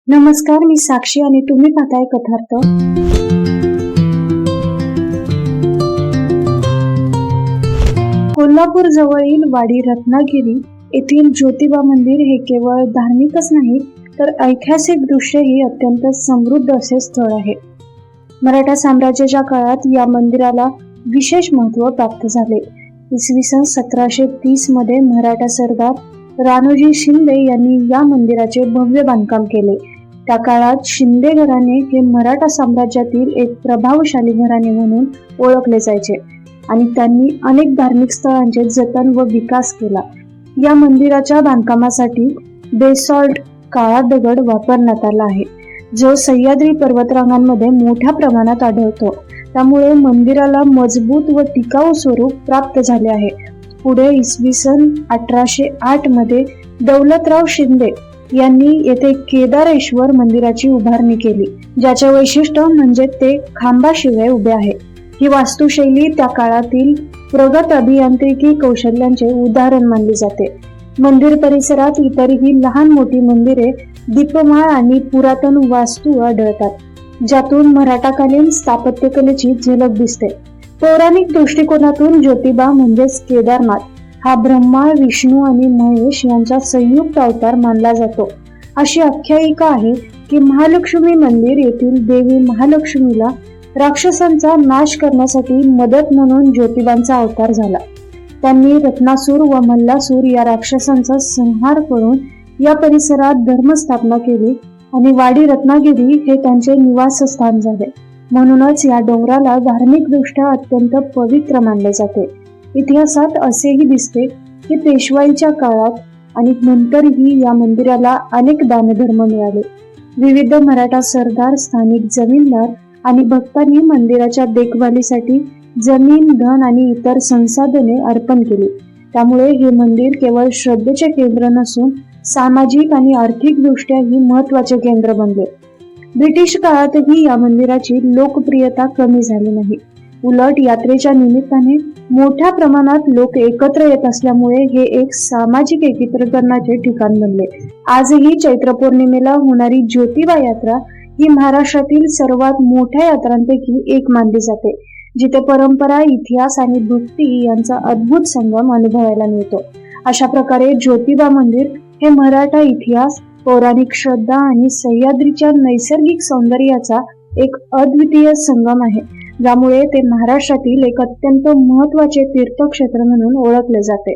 नमस्कार, मी साक्षी आणि तुम्ही पाहताय कथार्थ. कोल्हापूर जवळील वाडी रत्नागिरी येथील ज्योतिबा मंदिर हे केवळ धार्मिकच नाही तर ऐतिहासिक दृष्ट्याही अत्यंत समृद्ध असे स्थळ आहे. मराठा साम्राज्याच्या काळात या मंदिराला विशेष महत्त्व प्राप्त झाले. इसवी सन 1730 मध्ये मराठा सरदार राणोजी शिंदे यांनी या मंदिराचे भव्य बांधकाम केले. त्या काळात शिंदे घराणे हे मराठा साम्राज्यातील एक प्रभावशाली घराणे म्हणून ओळखले जायचे आणि त्यांनी अनेक धार्मिक स्थळांचे जतन व विकास केला. या मंदिराच्या बांधकामासाठी बेसॉल्ट काळा दगड वापरण्यात आला आहे, जो सह्याद्री पर्वतरांगांमध्ये मोठ्या प्रमाणात आढळतो. त्यामुळे मंदिराला मजबूत व टिकाऊ स्वरूप प्राप्त झाले आहे. पुढे इसवी सन 1808 मध्ये दौलतराव शिंदे यांनी येथे केदारेश्वर मंदिराची उभारणी केली, ज्याचे वैशिष्ट्य म्हणजे ते खांबाशिवाय उभे आहे. ही वास्तुशैली त्या काळातील प्रगत अभियांत्रिकी कौशल्यांचे उदाहरण मानली जाते. मंदिर परिसरात इतरही लहान मोठी मंदिरे, दीपमाळ आणि पुरातन वास्तू आढळतात, ज्यातून मराठाकालीन स्थापत्यकलेची झलक दिसते. पौराणिक दृष्टिकोनातून ज्योतिबा म्हणजेच केदारनाथ हा ब्रह्मा, विष्णू आणि महेश यांचा संयुक्त अवतार मानला जातो. अशी आख्यायिका आहे की महालक्ष्मी मंदिर येथील देवी महालक्ष्मीला राक्षसांचा नाश करण्यासाठी मदत म्हणून ज्योतिबांचा अवतार झाला. त्यांनी रत्नासूर व मल्लासूर या राक्षसांचा संहार करून या परिसरात धर्मस्थापना केली आणि वाडी रत्नागिरी हे त्यांचे निवासस्थान झाले. म्हणूनच या डोंगराला धार्मिक दृष्ट्या अत्यंत पवित्र मानले जाते. इतिहासात असेही दिसते की पेशवाईच्या काळात आणि नंतरही या मंदिराला अनेक दानधर्म मिळाले. विविध मराठा सरदार, स्थानिक जमीनदार आणि भक्तांनी मंदिराच्या देखभालीसाठी जमीन, धन आणि इतर संसाधने अर्पण केली. त्यामुळे हे मंदिर केवळ श्रद्धेचे केंद्र नसून सामाजिक आणि आर्थिक दृष्ट्याही महत्त्वाचे केंद्र बनले. ब्रिटिश काळातही या मंदिराची लोकप्रियता कमी झाली नाही. उलट यात्रेच्या निमित्ताने मोठ्या प्रमाणात लोक एकत्र येत असल्यामुळे हे एक सामाजिक एकत्रीकरणाचे ठिकाण बनले. आजही चैत्र पौर्णिमेला होणारी ज्योतिबा यात्रा ही महाराष्ट्रातील सर्वात मोठ्या यात्रांपैकी एक मानली जाते, जिथे परंपरा, इतिहास आणि भक्ती यांचा अद्भुत संगम अनुभवायला मिळतो. अशा प्रकारे ज्योतिबा मंदिर हे मराठा इतिहास, पौराणिक श्रद्धा आणि सह्याद्रीच्या नैसर्गिक सौंदर्याचा एक अद्वितीय संगम आहे, ज्यामुळे ते महाराष्ट्रातील एक अत्यंत महत्त्वाचे तीर्थक्षेत्र म्हणून ओळखले जाते.